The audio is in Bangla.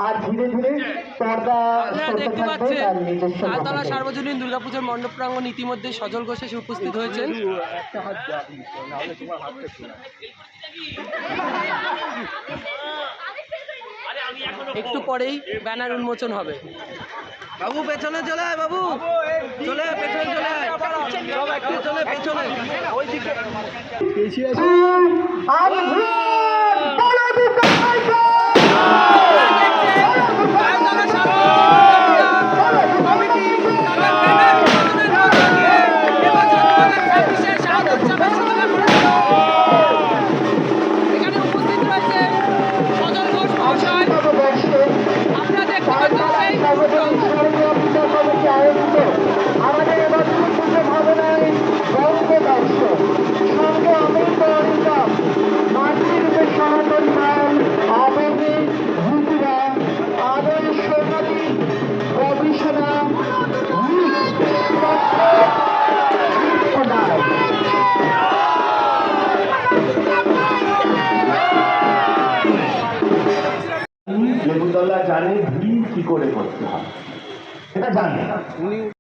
আর ধীরে ধীরে পর্দা করতে থাকবে তার নিজস্ব তালতলা সার্বজনীন দুর্গাপূজার মণ্ডপ প্রাঙ্গণ ইতিমধ্যে সজল ঘোষ এসে উপস্থিত হয়েছেন। একটু পরেই ব্যানার উন্মোচন হবে। বাবু পেছনে চলে আয়, বাবু চলে পেছনে চলে আয়, সব একটু চলে পেছনে ওই দিকে। এখানে উপস্থিত রয়েছে সজল ঘোষ মহাশয়। আপনারা দেখতে আমাদের এবার পুজো ভাবনায় বঙ্গবর্ষ সঙ্গে অমৃত মাতৃরূপে সনাতন মাল আবেগে ভূতিরা আদর সোনালী গবেষণা লেবুতলা জানে ভিড় কি করে করতে হয়, এটা জানে।